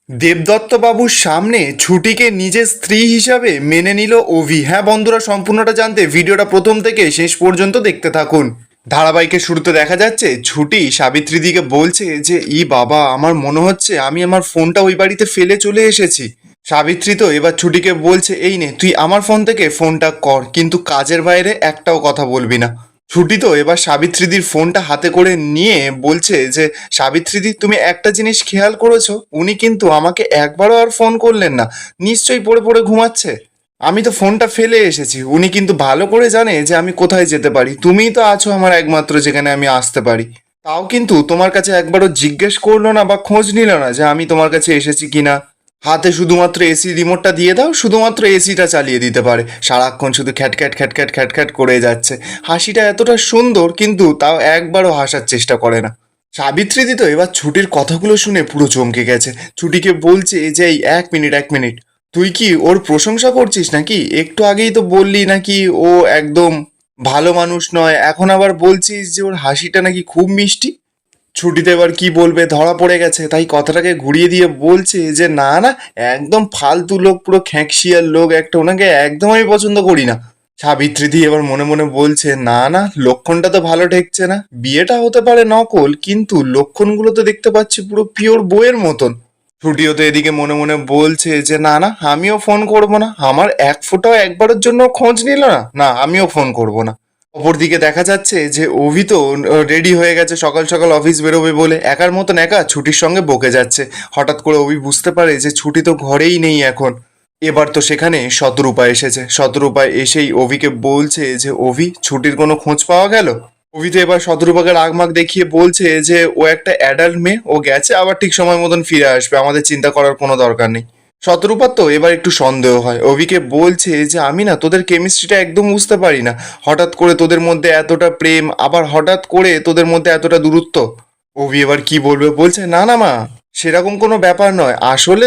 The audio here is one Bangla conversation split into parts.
দেবদত্ত বাবুর সামনে ছুটিকে নিজের স্ত্রী হিসাবে মেনে নিল অভি। হ্যাঁ বন্ধুরা, সম্পূর্ণটা জানতে ভিডিওটা প্রথম থেকে শেষ পর্যন্ত দেখতে থাকুন। ধারাবাহিকের শুরুতে দেখা যাচ্ছে ছুটি সাবিত্রীদিকে বলছে যে বাবা, আমার মনে হচ্ছে আমি আমার ফোনটা ওই বাড়িতে ফেলে চলে এসেছি। সাবিত্রী তো এবার ছুটিকে বলছে, এই নে তুই আমার ফোন থেকে ফোনটা কর, কিন্তু কাজের বাইরে একটাও কথা বলবি না। ছুটি তো এবার সাবিত্রীদির ফোনটা হাতে করে নিয়ে বলছে যে সাবিত্রীদি, তুমি একটা জিনিস খেয়াল করেছো, উনি কিন্তু আমাকে একবারও আর ফোন করলেন না। নিশ্চয়ই পড়ে পড়ে ঘুমাচ্ছে। আমি তো ফোনটা ফেলে এসেছি, উনি কিন্তু ভালো করে জানে যে আমি কোথায় যেতে পারি। তুমিই তো আছো আমার একমাত্র যেখানে আমি আসতে পারি। তাও কিন্তু তোমার কাছে একবারও জিজ্ঞেস করলো না বা খোঁজ নিল না যে আমি তোমার কাছে এসেছি কিনা। হাতে শুধুমাত্র এসি রিমোটটা দিয়ে দাও, শুধুমাত্র এসিটা চালিয়ে দিতে পারে। সারাক্ষণ শুধু খ্যাটখ্যাট খ্যাটখ্যাট খ্যাটখ্যাট করে যাচ্ছে। হাসিটা এতটা সুন্দর, কিন্তু তাও একবারও হাসার চেষ্টা করে না। সাবিত্রীদি তো এবার ছুটির কথাগুলো শুনে পুরো চমকে গেছে। ছুটিকে বলছে যে এই এক মিনিট এক মিনিট, তুই কি ওর প্রশংসা করছিস নাকি? একটু আগেই তো বললি নাকি ও একদম ভালো মানুষ নয়, এখন আবার বলছিস যে ওর হাসিটা নাকি খুব মিষ্টি। ছুটিতে এবার কি বলবে, ধরা পড়ে গেছে, তাই কথাটাকে ঘুরিয়ে দিয়ে বলছে যে না না, একদম ফালতু লোক, পুরো খ্যাঁকশিয়ার লোক একটা, ওনাকে একদম আমি পছন্দ করি না। সাবিত্রীদি এবার মনে মনে বলছে না না, লক্ষণটা তো ভালো ঠেকছে না। বিয়েটা হতে পারে নকল, কিন্তু লক্ষণগুলো তো দেখতে পাচ্ছি পুরো পিওর বইয়ের মতন। ছুটিও তো এদিকে মনে মনে বলছে যে না না, আমিও ফোন করব না। আমার এক ফোঁটাও একবারের জন্য খোঁজ নিল না, না আমিও ফোন করব না। অপরদিকে দেখা যাচ্ছে যে অভি তো রেডি হয়ে গেছে সকাল সকাল অফিস বেরোবে বলে, একার মতন একা ছুটির সঙ্গে বকে যাচ্ছে। হঠাৎ করে অভি বুঝতে পারে যে ছুটি তো ঘরেই নেই এখন। এবার তো সেখানে শতরূপা এসেছে। শতরূপা এসেই অভিকে বলছে যে অভি, ছুটির কোনো খোঁজ পাওয়া গেল? অভি তো এবার শতরূপাকে রাগমাগ দেখিয়ে বলছে যে ও একটা অ্যাডাল্ট মেয়ে, ও গেছে, আবার ঠিক সময় মতন ফিরে আসবে, আমাদের চিন্তা করার কোনো দরকার নেই। শতরূপার তো এবার একটু সন্দেহ হয়, অভিকে বলছে যে আমি না তোদের কেমিস্ট্রিটা একদম বুঝতে পারি না। হঠাৎ করে তোদের মধ্যে এতটা প্রেম, আবার হঠাৎ করে তোদের মধ্যে এতটা দূরত্ব। অভি এবার কি বলবে, বলছে না না মা, সেরকম কোনো ব্যাপার নয়। আসলে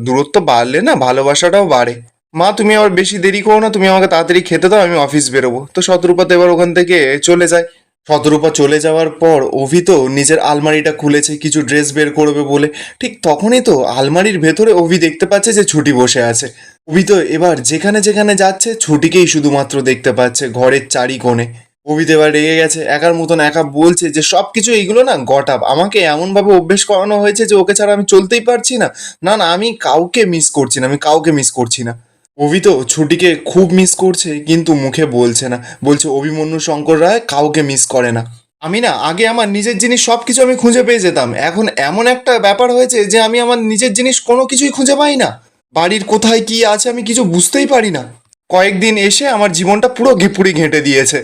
দূরত্ব বাড়লে না ভালোবাসাটাও বাড়ে। মা তুমি আবার বেশি দেরি করো না, তুমি আমাকে তাড়াতাড়ি খেতে দাও, আমি অফিস বেরোবো। তো শতরূপা তো এবার ওখান থেকে চলে যায়। শতরূপা চলে যাওয়ার পর অভি তো নিজের আলমারিটা খুলেছে কিছু ড্রেস বের করবে বলে। ঠিক তখনই তো আলমারির ভেতরে অভি দেখতে পাচ্ছে যে ছুটি বসে আছে। অভি তো এবার যেখানে যেখানে যাচ্ছে ছুটিকেই শুধুমাত্র দেখতে পাচ্ছে ঘরের চারি কোণে। অভি তো এবার রেগে গেছে, একার মতন একা বলছে যে সব কিছু এইগুলো না গটাপ, আমাকে এমনভাবে অভ্যেস করানো হয়েছে যে ওকে ছাড়া আমি চলতেই পারছি না। না না, আমি কাউকে মিস করছি না, আমি কাউকে মিস করছি না। অভি তো ছুটিকে খুব মিস করছে, কিন্তু মুখে বলছে না। বলছে অভিমন্যু শঙ্কর রায় কাউকে মিস করে না। আমি না আগে আমার নিজের জিনিস সব কিছু আমি খুঁজে পেয়ে যেতাম, এখন এমন একটা ব্যাপার হয়েছে যে আমি আমার নিজের জিনিস কোনো কিছুই খুঁজে পাই না। বাড়ির কোথায় কি আছে আমি কিছু বুঝতেই পারি না। কয়েকদিন এসে আমার জীবনটা পুরো ঘিপুড়ি ঘেঁটে দিয়েছে।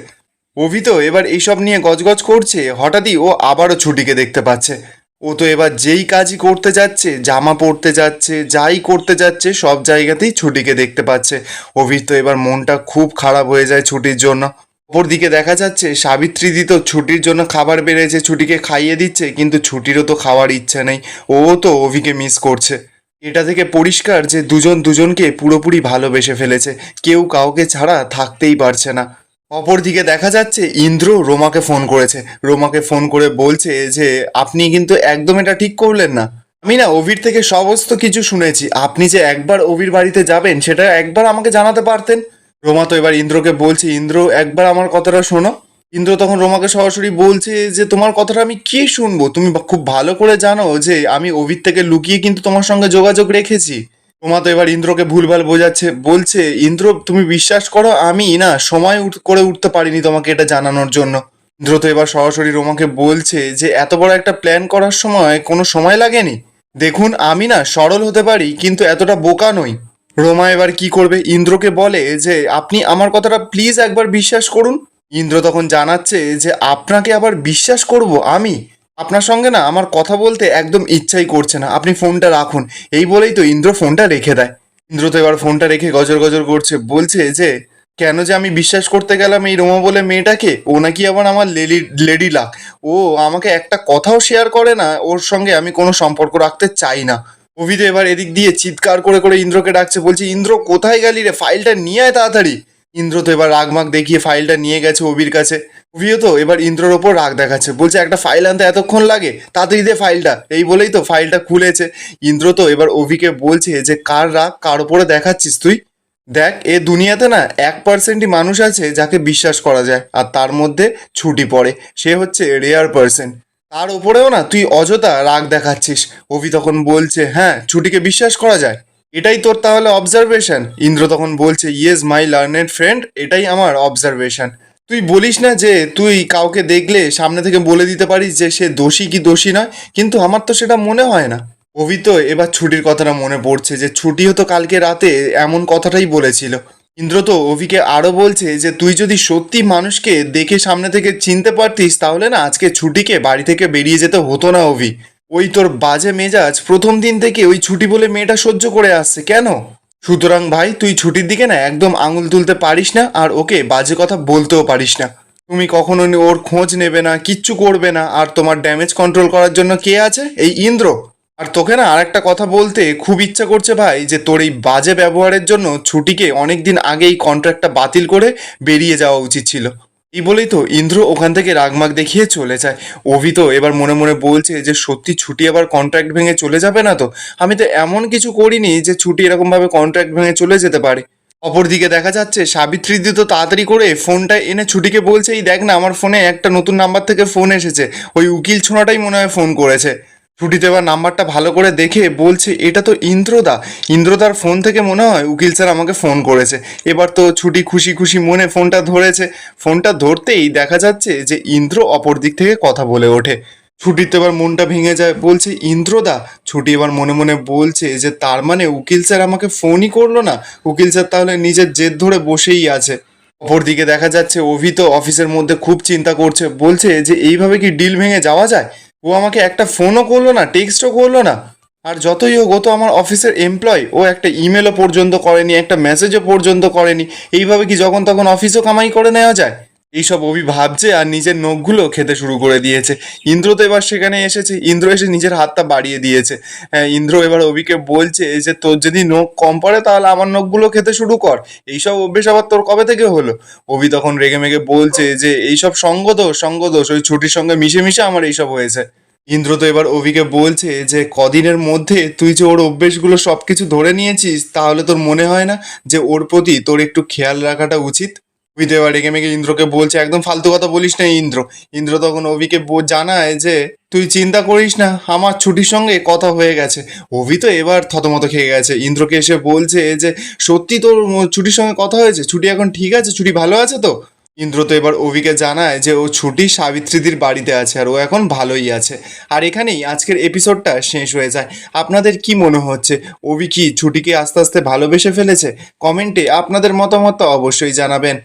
অভি তো এবার এইসব নিয়ে গজগজ করছে, হঠাৎই ও আবারও ছুটিকে দেখতে পাচ্ছে। ও তো এবার যেই কাজই করতে যাচ্ছে, জামা পরতে যাচ্ছে, যাই করতে যাচ্ছে, সব জায়গাতেই ছুটিকে দেখতে পাচ্ছে। অভির তো এবার মনটা খুব খারাপ হয়ে যায় ছুটির জন্য। অপরদিকে দেখা যাচ্ছে সাবিত্রীদি তো ছুটির জন্য খাবার বেড়েছে, ছুটিকে খাইয়ে দিচ্ছে, কিন্তু ছুটিরও তো খাওয়ার ইচ্ছে নেই। ও তো অভিকে মিস করছে। এটা থেকে পরিষ্কার যে দুজন দুজনকে পুরোপুরি ভালোবেসে ফেলেছে, কেউ কাউকে ছাড়া থাকতেই পারছে না। অপরদিকে দেখা যাচ্ছে ইন্দ্র রোমাকে ফোন করেছে। রোমাকে ফোন করে বলছে যে আপনি কিন্তু একদম এটা ঠিক করলেন না। আমি না অভির থেকে সমস্ত কিছু শুনেছি, আপনি যে একবার অভির বাড়িতে যাবেন সেটা একবার আমাকে জানাতে পারতেন। রোমা তো এবার ইন্দ্রকে বলছে, ইন্দ্র একবার আমার কথাটা শোনো। ইন্দ্র তখন রোমাকে সরাসরি বলছে যে তোমার কথাটা আমি কি শুনবো, তুমি খুব ভালো করে জানো যে আমি অভির থেকে লুকিয়ে কিন্তু তোমার সঙ্গে যোগাযোগ রেখেছি। রোমা তো এবার ইন্দ্রকে ভুলভাল বোঝাচ্ছে, বলছে ইন্দ্র তুমি বিশ্বাস করো, আমি না সময় করে উঠতে পারিনি তোমাকে এটা জানানোর জন্য। ইন্দ্র তো এবার সরাসরি রোমাকে বলছে যে এত বড় একটা প্ল্যান করার সময় কোনো সময় লাগেনি। দেখুন আমি না সরল হতে পারি, কিন্তু এতটা বোকা নই। রোমা এবার কি করবে, ইন্দ্রকে বলে যে আপনি আমার কথাটা প্লিজ একবার বিশ্বাস করুন। ইন্দ্র তখন জানাচ্ছে যে আপনাকে আবার বিশ্বাস করব আমি? আপনার সঙ্গে না আমার কথা বলতে একদম ইচ্ছাই করছে না, আপনি ফোনটা রাখুন। এই বলেই তো ইন্দ্র ফোনটা রেখে দেয়। ইন্দ্র তো এবার ফোনটা রেখে গজর গজর করছে, বলছে যে কেন যে আমি বিশ্বাস করতে গেলাম এই রোমা বলে মেয়েটাকে, ও নাকি আবার আমার লেডি লাক। ও আমাকে একটা কথাও শেয়ার করে না, ওর সঙ্গে আমি কোনো সম্পর্ক রাখতে চাই না। অভি তো এবার এদিক দিয়ে চিৎকার করে করে ইন্দ্রকে ডাকছে, বলছে ইন্দ্র কোথায় গেলি রে, ফাইলটা নিয়ে আয় তাড়াতাড়ি। ইন্দ্র তো এবার রাগমাগ দেখিয়ে ফাইলটা নিয়ে গেছে অভির কাছে। অভিও তো এবার ইন্দ্রর ওপর রাগ দেখাচ্ছে, বলছে একটা ফাইল আনতে এতক্ষণ লাগে, তাড়াতাড়ি দে ফাইলটা। এই বলেই তো ফাইলটা খুলেছে। ইন্দ্র তো এবার অভিকে বলছে যে কার রাগ কার ওপরে দেখাচ্ছিস তুই? দেখ, এ দুনিয়াতে না 1%ই মানুষ আছে যাকে বিশ্বাস করা যায়, আর তার মধ্যে ছুটি পড়ে। সে হচ্ছে রেয়ার পার্সন। তার ওপরেও না তুই অযথা রাগ দেখাচ্ছিস। অভি তখন বলছে, হ্যাঁ ছুটিকে বিশ্বাস করা যায়, এটাই তোর তাহলে অবজারভেশন? ইন্দ্র তখন বলছে, ইয়েস মাই লার্নেড ফ্রেন্ড, এটাই আমার অবজারভেশন। তুই বলিস না যে তুই কাউকে দেখলে সামনে থেকে বলে দিতে পারিস যে সে দোষী কি দোষী নয়, কিন্তু আমার তো সেটা মনে হয় না। অভি তো এবার ছুটির কথাটা মনে পড়ছে যে ছুটিও তো কালকে রাতে এমন কথাটাই বলেছিল। ইন্দ্র তো অভিকে আরো বলছে যে তুই যদি সত্যি মানুষকে দেখে সামনে থেকে চিনতে পারতিস তাহলে না আজকে ছুটিকে বাড়ি থেকে বেরিয়ে যেতে হতো না অভি। ওই তোর বাজে মেজাজ প্রথম দিন থেকে ওই ছুটি বলে মেয়েটা সহ্য করে আসছে কেন? সুতরাং ভাই তুই ছুটির দিকে না একদম আঙুল তুলতে পারিস না, আর ওকে বাজে কথা বলতেও পারিস না। তুমি কখনো ওর খোঁজ নেবে না, কিচ্ছু করবে না, আর তোমার ড্যামেজ কন্ট্রোল করার জন্য কে আছে? এই ইন্দ্র। আর তোকে না আরেকটা কথা বলতে খুব ইচ্ছা করছে ভাই, যে তোর এই বাজে ব্যবহারের জন্য ছুটিকে অনেক দিন আগেই কন্ট্রাক্টটা বাতিল করে বেরিয়ে যাওয়া উচিত ছিল। এই বলেই তো ইন্দ্র ওখান থেকে রাগমাগ দেখিয়ে চলে যায়। অভি তো এবার মনে মনে বলছে যে সত্যি ছুটি আবার কন্ট্রাক্ট ভেঙে চলে যাবে না তো? আমি তো এমন কিছু করিনি যে ছুটি এরকমভাবে কন্ট্রাক্ট ভেঙে চলে যেতে পারে। অপরদিকে দেখা যাচ্ছে সাবিত্রী দি তো তাড়াতাড়ি করে ফোনটা এনে ছুটিকে বলছে, এই দেখ না আমার ফোনে একটা নতুন নাম্বার থেকে ফোন এসেছে, ওই উকিল ছোঁড়াটাই মনে হয় ফোন করেছে। ছুটি তো এবার নাম্বারটা ভালো করে দেখে বলছে, এটা তো ইন্দ্রদা। ইন্দ্রদার ফোন থেকে মনে হয় উকিল স্যার আমাকে ফোন করেছে। এবার তো ছুটি খুশি খুশি মনে ফোনটা ধরেছে। ফোনটা ধরতেই দেখা যাচ্ছে যে ইন্দ্র অপর দিক থেকে কথা বলে ওঠে। ছুটির তো এবার মনটা ভেঙে যায়, বলছে ইন্দ্রদা। ছুটি এবার মনে মনে বলছে যে তার মানে উকিল স্যার আমাকে ফোনই করলো না, উকিল স্যার তাহলে নিজের জেদ ধরে বসেই আছে। অপরদিকে দেখা যাচ্ছে অভি তো অফিসের মধ্যে খুব চিন্তা করছে, বলছে যে এইভাবে কি ডিল ভেঙে যাওয়া যায়? ও আমাকে একটা ফোনও করলো না, টেক্সটও করলো না। আর যতই হোক ও তো আমার অফিসের এমপ্লয়, ও একটা ইমেলও পর্যন্ত করেনি, একটা মেসেজও পর্যন্ত করেনি। এইভাবে কি যখন তখন অফিসও কামাই করে নেওয়া যায়? এইসব অভি ভাবছে আর নিজের নখগুলো খেতে শুরু করে দিয়েছে। ইন্দ্র তো এবার সেখানে এসেছে, ইন্দ্র এসে নিজের হাতটা বাড়িয়ে দিয়েছে। হ্যাঁ, ইন্দ্র এবার অভিকে বলছে যে তোর যদি নখ কম পড়ে তাহলে আমার নখগুলো খেতে শুরু কর। এইসব অভ্যেস আবার তোর কবে থেকে হলো? অভি তখন রেগে মেগে বলছে যে এইসব সঙ্গদোষ ওই ছুটির সঙ্গে মিশে মিশে আমার এইসব হয়েছে। ইন্দ্র তো এবার অভিকে বলছে যে কদিনের মধ্যে তুই যে ওর অভ্যেসগুলো সব কিছু ধরে নিয়েছিস, তাহলে তোর মনে হয় না যে ওর প্রতি তোর একটু খেয়াল রাখাটা উচিত? অভি তো এবার রেগে মেগে ইন্দ্রকে বলছে, একদম ফালতু কথা বলিস না ইন্দ্র। ইন্দ্র তখন অভিকে জানায় যে তুই চিন্তা করিস না, আমার ছুটির সঙ্গে কথা হয়ে গেছে। অভি তো এবার থতমত খেয়ে গেছে, ইন্দ্রকে এসে বলছে যে সত্যি তোর ছুটির সঙ্গে কথা হয়েছে? ছুটি এখন ঠিক আছে? ছুটি ভালো আছে তো? ইন্দ্র তো এবার অভিকে জানায় যে ও ছুটি সাবিত্রীদির বাড়িতে আছে আর ও এখন ভালোই আছে। আর এখানেই আজকের এপিসোডটা শেষ হয়ে যায়। আপনাদের কি মনে হচ্ছে, অভি কি ছুটিকে আস্তে আস্তে ভালোবেসে ফেলেছে? কমেন্টে আপনাদের মতামত অবশ্যই জানাবেন।